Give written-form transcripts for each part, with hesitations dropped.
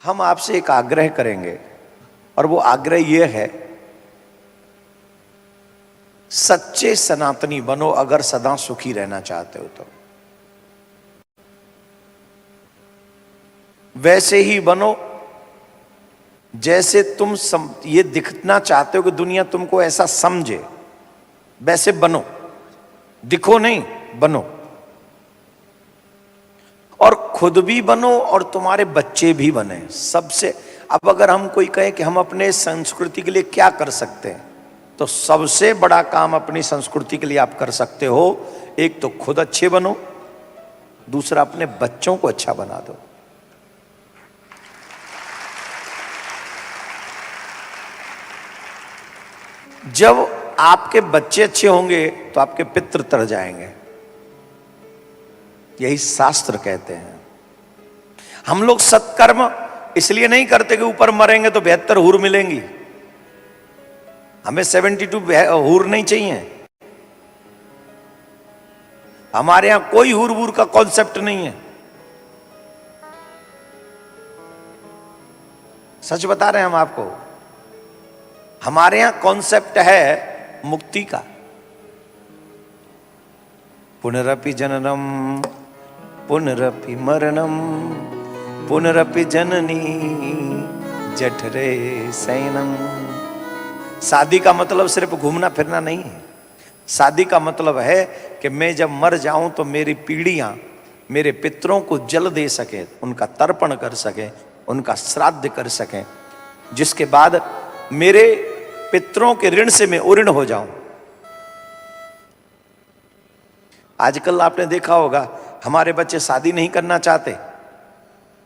हम आपसे एक आग्रह करेंगे और वो आग्रह ये है, सच्चे सनातनी बनो अगर सदा सुखी रहना चाहते हो तो। वैसे ही बनो जैसे तुम ये दिखना चाहते हो कि दुनिया तुमको ऐसा समझे, वैसे बनो। दिखो नहीं, बनो। और खुद भी बनो और तुम्हारे बच्चे भी बने। सबसे अब अगर हम कोई कहे कि हम अपने संस्कृति के लिए क्या कर सकते हैं, तो सबसे बड़ा काम अपनी संस्कृति के लिए आप कर सकते हो, एक तो खुद अच्छे बनो, दूसरा अपने बच्चों को अच्छा बना दो। जब आपके बच्चे अच्छे होंगे तो आपके पितृ तर जाएंगे, यही शास्त्र कहते हैं। हम लोग सत्कर्म इसलिए नहीं करते कि ऊपर मरेंगे तो 72 हूर मिलेंगी। हमें 72 हूर नहीं चाहिए। हमारे यहां कोई हूर वूर का कॉन्सेप्ट नहीं है। सच बता रहे हैं हम आपको। हमारे यहां कॉन्सेप्ट है मुक्ति का। पुनरपि जननम पुनरपि मरणम पुनरपि जननी जठरे शयनम। शादी का मतलब सिर्फ घूमना फिरना नहीं है। शादी का मतलब है कि मैं जब मर जाऊं तो मेरी पीढ़ियां मेरे पितरों को जल दे सके, उनका तर्पण कर सके, उनका श्राद्ध कर सके, जिसके बाद मेरे पितरों के ऋण से मैं उऋण हो जाऊं। आजकल आपने देखा होगा हमारे बच्चे शादी नहीं करना चाहते,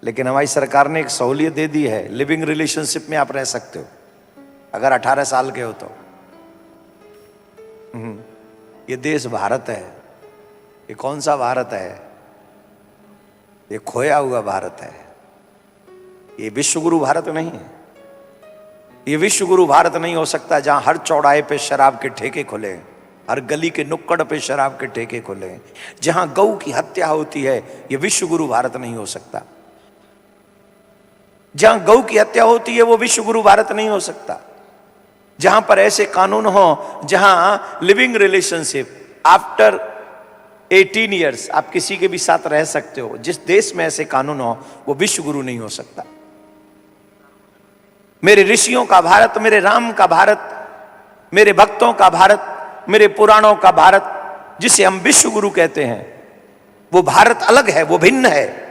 लेकिन हमारी सरकार ने एक सहूलियत दे दी है, लिविंग रिलेशनशिप में आप रह सकते हो अगर 18 साल के हो तो। ये देश भारत है। ये कौन सा भारत है? ये खोया हुआ भारत है। ये विश्वगुरु भारत नहीं है। ये विश्वगुरु भारत नहीं हो सकता जहां हर चौराहे पे शराब के ठेके खुले, हर गली के नुक्कड़ पे शराब के ठेके खुले, जहां गऊ की हत्या होती है। ये विश्वगुरु भारत नहीं हो सकता। जहां गऊ की हत्या होती है वो विश्वगुरु भारत नहीं हो सकता। जहां पर ऐसे कानून हो, जहां लिविंग रिलेशनशिप आफ्टर 18 ईयर्स आप किसी के भी साथ रह सकते हो, जिस देश में ऐसे कानून हो, वो विश्वगुरु नहीं हो सकता। मेरे ऋषियों का भारत, मेरे राम का भारत, मेरे भक्तों का भारत, मेरे पुराणों का भारत, जिसे हम विश्वगुरु कहते हैं, वो भारत अलग है, वो भिन्न है।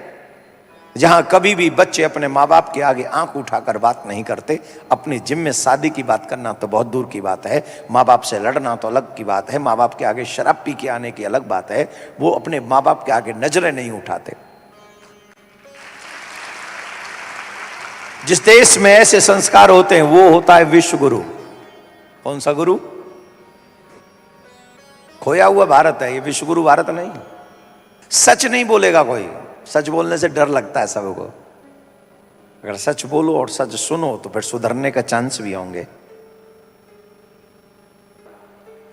जहां कभी भी बच्चे अपने माँ बाप के आगे आंख उठाकर बात नहीं करते। अपनी जिम में शादी की बात करना तो बहुत दूर की बात है, माँ बाप से लड़ना तो अलग की बात है, माँ बाप के आगे शराब पी के आने की अलग बात है। वो अपने माँ बाप के आगे नजरें नहीं उठाते। जिस देश में ऐसे संस्कार होते हैं वो होता है विश्वगुरु। कौन सा गुरु? खोया हुआ भारत है, ये विश्वगुरु भारत नहीं। सच नहीं बोलेगा कोई। सच बोलने से डर लगता है सबको। अगर सच बोलो और सच सुनो तो फिर सुधरने का चांस भी होंगे।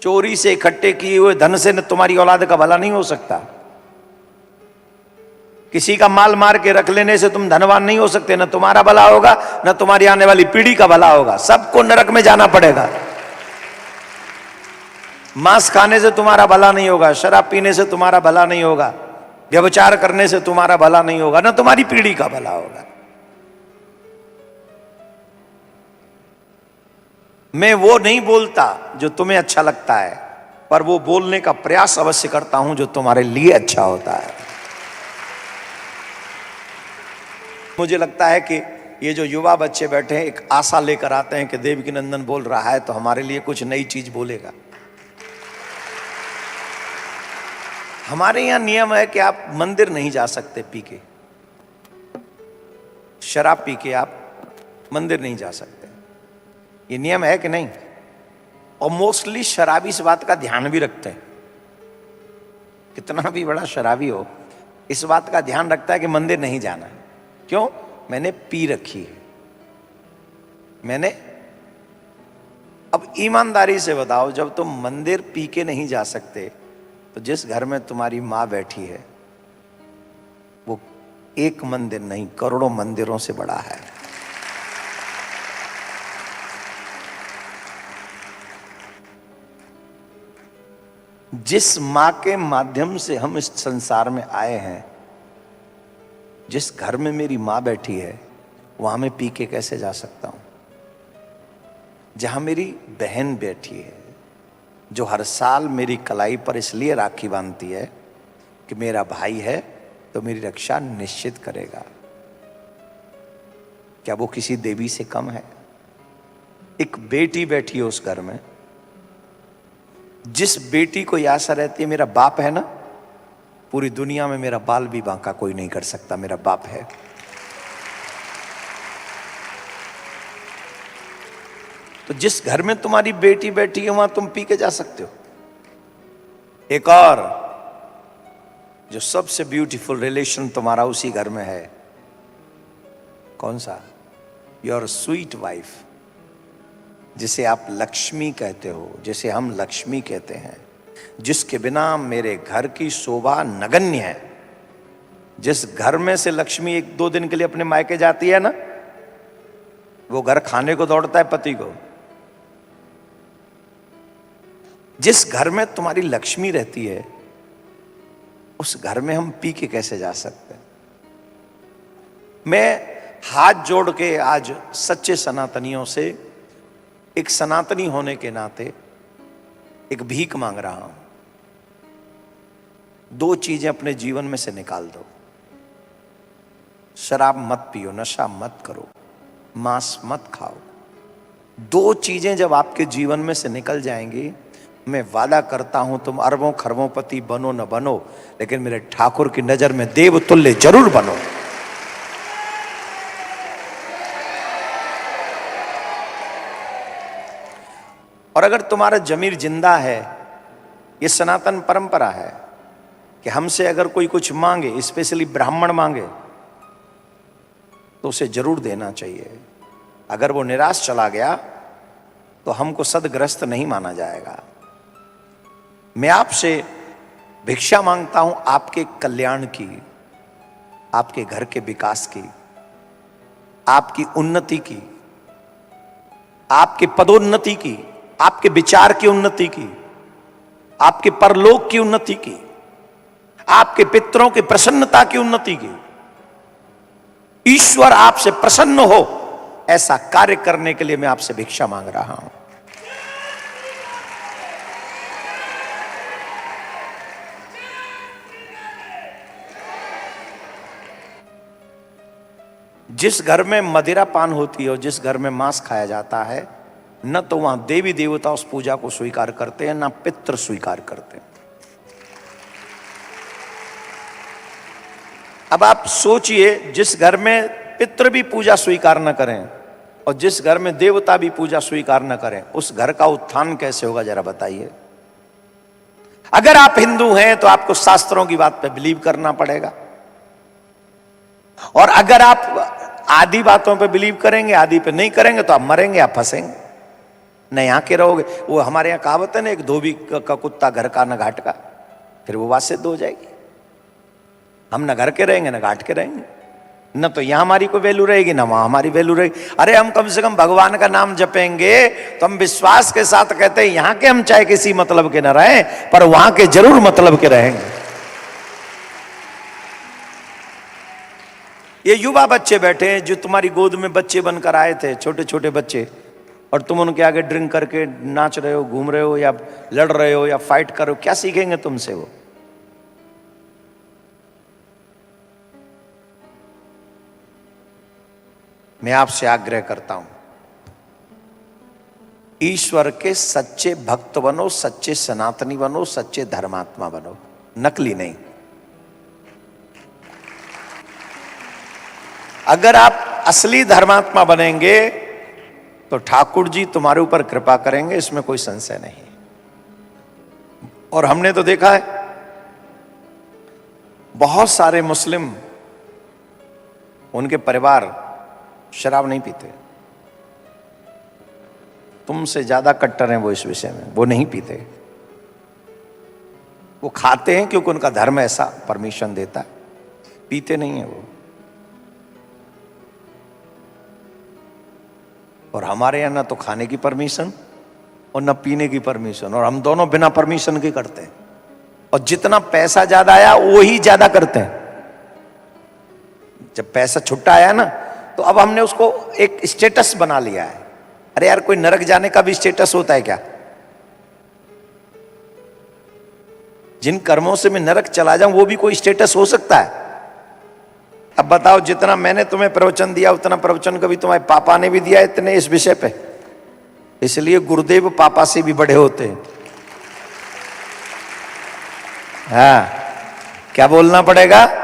चोरी से इकट्ठे किए हुए धन से न तुम्हारी औलाद का भला नहीं हो सकता। किसी का माल मार के रख लेने से तुम धनवान नहीं हो सकते। न तुम्हारा भला होगा, न तुम्हारी आने वाली पीढ़ी का भला होगा। सबको नरक में जाना पड़ेगा। मांस खाने से तुम्हारा भला नहीं होगा, शराब पीने से तुम्हारा भला नहीं होगा, व्यभिचार करने से तुम्हारा भला नहीं होगा, ना तुम्हारी पीढ़ी का भला होगा। मैं वो नहीं बोलता जो तुम्हें अच्छा लगता है, पर वो बोलने का प्रयास अवश्य करता हूं जो तुम्हारे लिए अच्छा होता है। मुझे लगता है कि ये जो युवा बच्चे बैठे हैं एक आशा लेकर आते हैं कि देवकी नंदन बोल रहा है तो हमारे लिए कुछ नई चीज बोलेगा। हमारे यहां नियम है कि आप मंदिर नहीं जा सकते पी के, शराब पी के आप मंदिर नहीं जा सकते। ये नियम है कि नहीं? और मोस्टली शराबी इस बात का ध्यान भी रखते हैं। कितना भी बड़ा शराबी हो इस बात का ध्यान रखता है कि मंदिर नहीं जाना। क्यों? मैंने पी रखी है। मैंने अब ईमानदारी से बताओ, जब तुम मंदिर पी के नहीं जा सकते तो जिस घर में तुम्हारी माँ बैठी है वो एक मंदिर नहीं, करोड़ों मंदिरों से बड़ा है। जिस मां के माध्यम से हम इस संसार में आए हैं, जिस घर में मेरी मां बैठी है, वहां मैं पी के कैसे जा सकता हूं? जहां मेरी बहन बैठी है, जो हर साल मेरी कलाई पर इसलिए राखी बांधती है कि मेरा भाई है तो मेरी रक्षा निश्चित करेगा, क्या वो किसी देवी से कम है? एक बेटी बैठी है उस घर में, जिस बेटी को यह आशा रहती है मेरा बाप है ना, पूरी दुनिया में मेरा बाल भी बांका कोई नहीं कर सकता, मेरा बाप है। तो जिस घर में तुम्हारी बेटी बैठी है वहां तुम पी के जा सकते हो। एक और जो सबसे ब्यूटीफुल रिलेशन तुम्हारा उसी घर में है, कौन सा? योर स्वीट वाइफ, जिसे आप लक्ष्मी कहते हो, जिसे हम लक्ष्मी कहते हैं, जिसके बिना मेरे घर की शोभा नगण्य है। जिस घर में से लक्ष्मी 1-2 दिन के लिए अपने मायके जाती है ना, वो घर खाने को दौड़ता है पति को। जिस घर में तुम्हारी लक्ष्मी रहती है, उस घर में हम पी के कैसे जा सकते हैं? मैं हाथ जोड़ के आज सच्चे सनातनियों से, एक सनातनी होने के नाते एक भीख मांग रहा हूं। 2 चीजें अपने जीवन में से निकाल दो। शराब मत पियो, नशा मत करो, मांस मत खाओ। 2 चीजें जब आपके जीवन में से निकल जाएंगी, मैं वादा करता हूं तुम अरबों खरबों पति बनो न बनो, लेकिन मेरे ठाकुर की नजर में देव तुल्य जरूर बनो। और अगर तुम्हारा जमीर जिंदा है, ये सनातन परंपरा है कि हमसे अगर कोई कुछ मांगे, स्पेशली ब्राह्मण मांगे, तो उसे जरूर देना चाहिए। अगर वो निराश चला गया तो हमको सदग्रस्त नहीं माना जाएगा। मैं आपसे भिक्षा मांगता हूं आपके कल्याण की, आपके घर के विकास की, आपकी उन्नति की, आपके पदोन्नति की, आपके विचार की उन्नति की, आपके परलोक की उन्नति की, आपके पितरों की प्रसन्नता की उन्नति की। ईश्वर आपसे प्रसन्न हो, ऐसा कार्य करने के लिए मैं आपसे भिक्षा मांग रहा हूं। जिस घर में मदिरा पान होती है और जिस घर में मांस खाया जाता है, न तो वहां देवी देवता उस पूजा को स्वीकार करते हैं, न पितृ स्वीकार करते हैं। अब आप सोचिए, जिस घर में पितृ भी पूजा स्वीकार न करें और जिस घर में देवता भी पूजा स्वीकार न करें, उस घर का उत्थान कैसे होगा, जरा बताइए। अगर आप हिंदू हैं तो आपको शास्त्रों की बात पे बिलीव करना पड़ेगा, और अगर आप आदि बातों पे बिलीव करेंगे, आदि पे नहीं करेंगे, तो आप मरेंगे, आप फंसेंगे, न यहाँ के रहोगे। वो हमारे यहाँ कहावत है ना, एक धोबी का कुत्ता घर का न घाट का, फिर वो बात सिद्ध हो जाएगी। हम न घर के रहेंगे न घाट के रहेंगे, न तो यहाँ हमारी कोई वैल्यू रहेगी, न वहां हमारी वैल्यू रहेगी। अरे हम कम से कम भगवान का नाम जपेंगे तो हम विश्वास के साथ कहते हैं, यहाँ के हम चाहे किसी मतलब के न रहें, पर वहां के जरूर मतलब के रहेंगे। ये युवा बच्चे बैठे हैं जो तुम्हारी गोद में बच्चे बनकर आए थे, छोटे छोटे बच्चे, और तुम उनके आगे ड्रिंक करके नाच रहे हो, घूम रहे हो, या लड़ रहे हो, या फाइट कर रहे हो। क्या सीखेंगे तुमसे वो? मैं आपसे आग्रह करता हूं, ईश्वर के सच्चे भक्त बनो, सच्चे सनातनी बनो, सच्चे धर्मात्मा बनो, नकली नहीं। अगर आप असली धर्मात्मा बनेंगे तो ठाकुर जी तुम्हारे ऊपर कृपा करेंगे, इसमें कोई संशय नहीं। और हमने तो देखा है, बहुत सारे मुस्लिम, उनके परिवार शराब नहीं पीते। तुमसे ज्यादा कट्टर हैं वो इस विषय में, वो नहीं पीते। वो खाते हैं क्योंकि उनका धर्म ऐसा परमिशन देता है, पीते नहीं है वो। और हमारे यहाँ ना तो खाने की परमिशन और ना पीने की परमिशन, और हम दोनों बिना परमिशन के करते हैं। और जितना पैसा ज्यादा आया वो ही ज्यादा करते हैं। जब पैसा छुट्टा आया ना, तो अब हमने उसको एक स्टेटस बना लिया है। अरे यार, कोई नरक जाने का भी स्टेटस होता है क्या? जिन कर्मों से मैं नरक चला जाऊं वो भी कोई स्टेटस हो सकता है? अब बताओ, जितना मैंने तुम्हें प्रवचन दिया उतना प्रवचन कभी तुम्हारे पापा ने भी दिया इतने इस विषय पे? इसलिए गुरुदेव पापा से भी बड़े होते हैं। हाँ, क्या बोलना पड़ेगा?